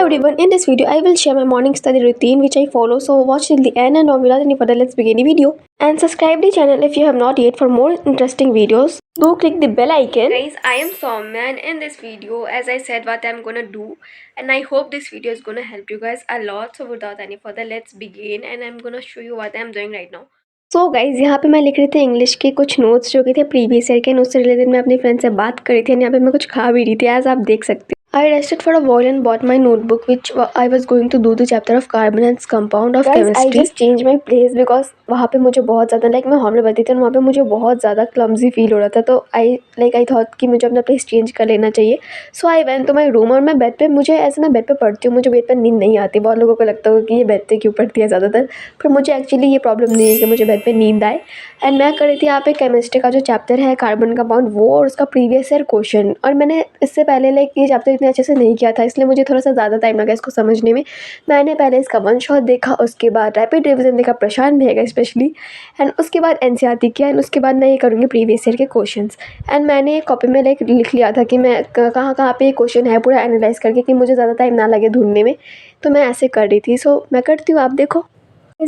everyone, in this video I will share my morning study routine which I follow, so watch till the end, and now without any further let's begin the video. And subscribe the channel if you have not yet for more interesting videos. Do click the bell icon. Guys, I am Soumya, and in this video, as I said what I'm gonna do, and I hope this video is gonna help you guys a lot. So without any further let's begin, and I'm gonna show you what I'm doing right now. So guys यहाँ पे मैं लिख रही थी English के कुछ notes जो कि थे प्रीवियस ईयर के, उससे रिलेटेड मैं अपनी फ्रेंड से बात करी थी, यहाँ पे मैं कुछ खा भी रही थी, एज आप देख सकते हो. I rested for a while and bought my notebook which I was going to do the chapter of carbon and compound of chemistry. I just changed my place because वहाँ पे मुझे बहुत ज़्यादा मैं हॉल में बैठी थी और वहाँ पे मुझे बहुत ज़्यादा क्लमजी फील हो रहा था, तो आई थॉट कि मुझे अपना प्लेस चेंज कर लेना चाहिए. So I went to my room और मैं बेड पे, मुझे ऐसे मैं बेड पे पढ़ती हूँ, मुझे बेड पे नींद नहीं आती. बहुत लोगों को लगता होगा कि ये बेड पे क्यों पढ़ती है ज़्यादातर, पर मुझे एक्चुअली ये प्रॉब्लम नहीं है कि मुझे बेड पे नींद आए. एंड मैं कर रही थी यहाँ पे केमिस्ट्री का जो चैप्टर है कार्बन कंपाउंड, वो और उसका प्रीवियस ईयर क्वेश्चन. और मैंने इससे पहले ये चैप्टर इतने अच्छे से नहीं किया था, इसलिए मुझे थोड़ा सा ज़्यादा टाइम लगा इसको समझने में. मैंने पहले इसका वन शॉट देखा, उसके बाद रैपिड रिविजन देखा प्रशांत भैया स्पेशली, एंड उसके बाद एनसीईआरटी किया, एंड उसके बाद मैं ये करूँगी प्रीवियस ईयर के क्वेश्चंस. एंड मैंने कॉपी में लिख लिया था कि मैं कहाँ कहाँ पे ये क्वेश्चन है पूरा एनालाइज करके, कि मुझे ज़्यादा टाइम ना लगे ढूंढने में. तो मैं ऐसे कर रही थी. सो मैं करती हूँ, आप देखो.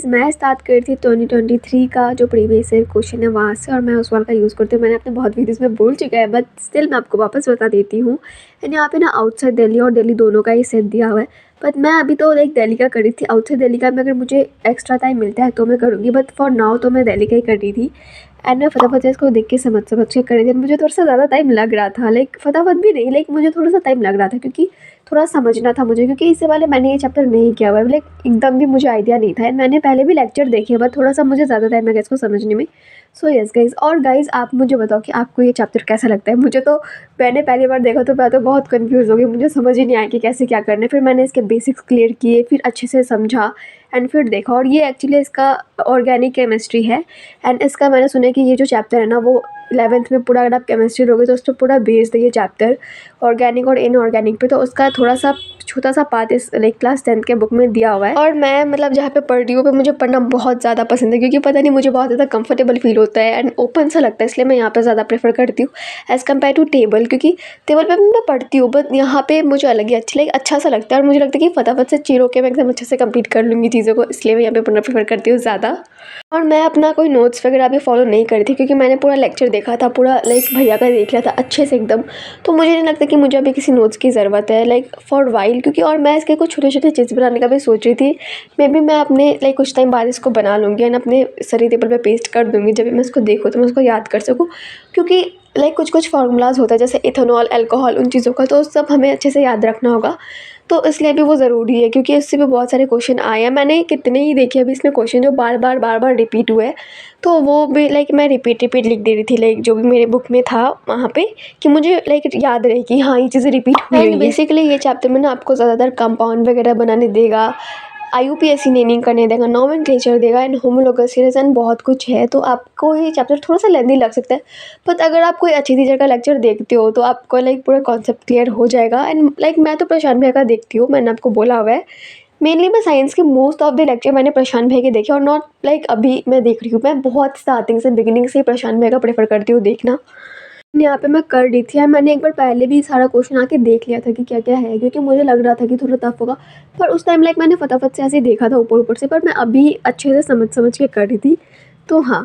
मैं स्टार्ट करी थी 2023 का जो प्रीवियस ईयर क्वेश्चन है वहाँ से, और मैं उस वाला का यूज़ करती हूँ. मैंने अपने बहुत वीडियोस में बोल चुका है, बट स्टिल मैं आपको वापस बता देती हूँ. एंड यहाँ पे ना आउटसाइड दिल्ली और दिल्ली दोनों का ही सेट दिया हुआ है, बट मैं अभी तो दिल्ली का कर रही थी. आउटसाइड दिल्ली का में अगर मुझे एक्स्ट्रा टाइम मिलता है तो मैं करूँगी, बट फॉर नाउ तो मैं दिल्ली का ही कर रही थी. एंड मैं फटाफट से इसको देख के समझ के कर रही थी. मुझे थोड़ा सा ज़्यादा टाइम लग रहा था, फटाफट भी नहीं, मुझे थोड़ा सा टाइम लग रहा था क्योंकि थोड़ा समझना था मुझे, क्योंकि इससे पहले मैंने ये चैप्टर नहीं किया हुआ है. एकदम भी मुझे आइडिया नहीं था. मैंने पहले भी लेक्चर देखे, बट थोड़ा सा मुझे ज़्यादा टाइम लगा इसको समझने में. So yes guys. और गाइज़ आप मुझे बताओ कि आपको ये चैप्टर कैसा लगता है. मुझे तो, मैंने पहली बार देखा तो मैं तो बहुत कन्फ्यूज़ हो गई, मुझे समझ ही नहीं आया कि कैसे क्या करना है. फिर मैंने इसके बेसिक्स क्लियर किए, फिर अच्छे से समझा, एंड फिर देखा. और ये एक्चुअली इसका ऑर्गेनिक केमिस्ट्री है, एंड इसका मैंने सुना है कि ये जो चैप्टर है ना वो 11th में पूरा, अगर आप केमिस्ट्री लोगे तो उस पर पूरा बेस्ड है ये चैप्टर, ऑर्गेनिक और इनऑर्गेनिक पे. तो उसका थोड़ा सा छोटा सा पार्ट इस क्लास 10th के बुक में दिया हुआ है. और मैं जहाँ पे पढ़ रही हूँ, मुझे पढ़ना बहुत ज़्यादा पसंद है, क्योंकि पता नहीं मुझे बहुत ज़्यादा कंफर्टेबल फील होता है एंड ओपन सा लगता है, इसलिए मैं यहाँ पे ज़्यादा प्रेफर करती हूँ एज़ कम्पेयर टू टेबल. क्योंकि टेबल पे मैं पढ़ती हूँ, बट यहाँ पे मुझे अलग ही अच्छा सा लगता है, और मुझे लगता है कि फटाफट से चीरों के मैं एकदम अच्छे से कंप्लीट कर लूँगी चीज़ों को, इसलिए मैं यहाँ पे पढ़ना प्रेफर करती हूँ ज़्यादा. और मैं अपना कोई नोट्स वगैरह भी फॉलो नहीं करी थी, क्योंकि मैंने पूरा लेक्चर देखा था, पूरा भैया का देख लिया था अच्छे से एकदम. तो मुझे नहीं लगता कि मुझे अभी किसी नोट्स की ज़रूरत है फॉर वाइल, क्योंकि और मैं इसके कुछ छोटे छोटे चीज़ बनाने का भी सोच रही थी. मे बी मैं अपने कुछ टाइम बाद इसको बना लूँगी एंड अपने स्टडी टेबल पे पेस्ट कर दूँगी. जब भी मैं इसको देखूँ तो मैं उसको याद कर सकूँ, क्योंकि कुछ फार्मूलाज होता है जैसे इथेनॉल, अल्कोहल, उन चीज़ों का, तो सब हमें अच्छे से याद रखना होगा. तो इसलिए भी वो ज़रूरी है, क्योंकि इससे भी बहुत सारे क्वेश्चन आए हैं. मैंने कितने ही देखे अभी इसमें क्वेश्चन जो बार बार रिपीट हुए, तो वो भी मैं रिपीट लिख दे रही थी जो भी मेरे बुक में था वहाँ पे, कि मुझे याद रहे कि हाँ ये चीज़ें रिपीट हुई है. बेसिकली ये चैप्टर में ना आपको ज़्यादातर कंपाउंड वगैरह बनाने देगा, आईयूपीएसी नेमिंग करने देगा, नॉमेनक्लेचर देगा, एंड होमोलोगस सीरीज, एंड बहुत कुछ है. तो आपको ये चैप्टर थोड़ा सा लेंदी लग सकता है, बट अगर आप कोई अच्छी टीचर का लेक्चर देखते हो तो आपको पूरा कॉन्सेप्ट क्लियर हो जाएगा. एंड मैं तो प्रशांत भैया का देखती हूँ, मैंने आपको बोला हुआ है. मेनली मैं साइंस के मोस्ट ऑफ द लेक्चर मैंने प्रशांत भैया के देखे, और नॉट अभी मैं देख रही हूँ. मैं बहुत स्टार्टिंग से, बिगिनिंग से ही प्रशांत भैया का प्रेफर करती हूँ देखना. यहाँ पे मैं कर रही थी, और मैंने एक बार पहले भी सारा क्वेश्चन आके देख लिया था कि क्या क्या है, क्योंकि मुझे लग रहा था कि थोड़ा टफ होगा. पर उस टाइम मैंने फटाफट से ऐसे ही देखा था ऊपर से, पर मैं अभी अच्छे से समझ के कर रही थी. तो हाँ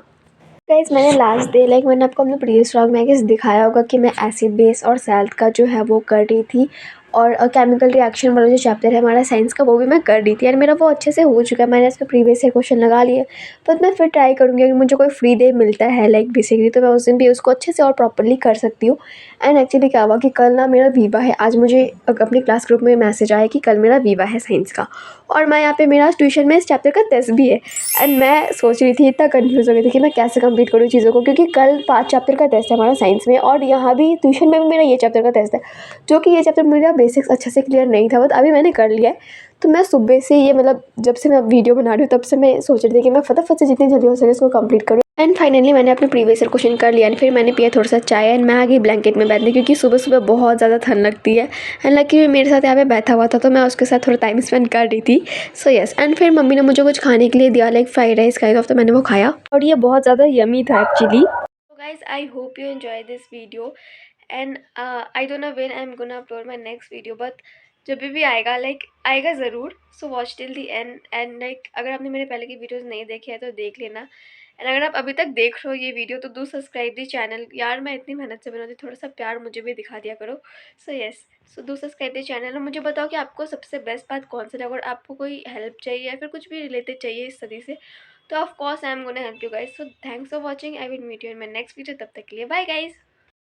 गाइस, मैंने लास्ट डे मैंने आपको अपने प्रीवियस व्लॉग में गेस दिखाया होगा कि मैं एसिड बेस और सैल्ट का जो है वो कर रही थी, और केमिकल रिएक्शन वाला जो चैप्टर है हमारा साइंस का, वो भी मैं कर रही थी. और मेरा वो अच्छे से हो चुका है, मैंने इसमें प्रीवियस ईयर क्वेश्चन लगा लिए. बट मैं फिर ट्राई करूँगी, अगर मुझे कोई फ्री डे मिलता है बेसिकली, तो मैं उस दिन भी उसको अच्छे से और प्रॉपरली कर सकती हूँ. एंड एक्चुअली क्या हुआ कि कल ना मेरा वीवा है. आज मुझे अपने क्लास ग्रुप में मैसेज आया कि कल मेरा वीवा है साइंस का, और मैं यहाँ पे मेरा ट्यूशन में इस चैप्टर का टेस्ट भी है. एंड मैं सोच रही थी, इतना कन्फ्यूज़ हो गई थी कि मैं कैसे कंप्लीट करूँ चीज़ों को, क्योंकि कल 5 चैप्टर का टेस्ट है हमारा साइंस में, और यहाँ भी ट्यूशन में भी मेरा ये चैप्टर का टेस्ट है, जो कि ये चैप्टर मेरा बेसिक्स अच्छे से क्लियर नहीं था, बट अभी मैंने कर लिया है. तो मैं सुबह से ये जब से मैं वीडियो बना रही हूँ तब से मैं सोच रही थी कि मैं फटाफट से जितनी जल्दी हो सके इसको कंप्लीट करूँ. एंड फाइनली मैंने अपने प्रीवियस ईयर क्वेश्चन कर लिया, एंड फिर मैंने पिया थोड़ा सा चाय, एंड मैं आ गई ब्लैंकेट में बैठने, क्योंकि सुबह सुबह बहुत ज़्यादा ठंड लगती है. एंड लकी मेरे साथ यहाँ पे बैठा हुआ था, तो मैं उसके साथ थोड़ा टाइम स्पेंड कर रही थी. So yes. एंड फिर मम्मी ने मुझे कुछ खाने के लिए दिया, फ्राइड राइस काइंड ऑफ, तो मैंने वो खाया, और ये बहुत ज़्यादा यमी था actually. So guys, I hope you enjoy this video, and I don't know when I'm gonna upload my next video, but जब भी आएगा, लाइक आएगा ज़रूर। So watch till the and like अगर आपने मेरे पहले की वीडियोस नहीं देखे हैं तो देख लेना। एंड अगर आप अभी तक देख रहे हो ये वीडियो तो डू सब्सक्राइब दी चैनल। यार मैं इतनी मेहनत से बनाती हूँ, थोड़ा सा प्यार मुझे भी दिखा दिया करो। So yes, so do subscribe the channel और मुझे बताओ कि आपको सबसे बेस्ट बात कौन सा लगा, और आपको कोई हेल्प चाहिए या फिर कुछ भी रिलेटेड चाहिए इस स्टडी से, तो of course I am gonna help you guys. So thanks for watching, I will meet you in my next video. तब तक के लिए बाय गाइज।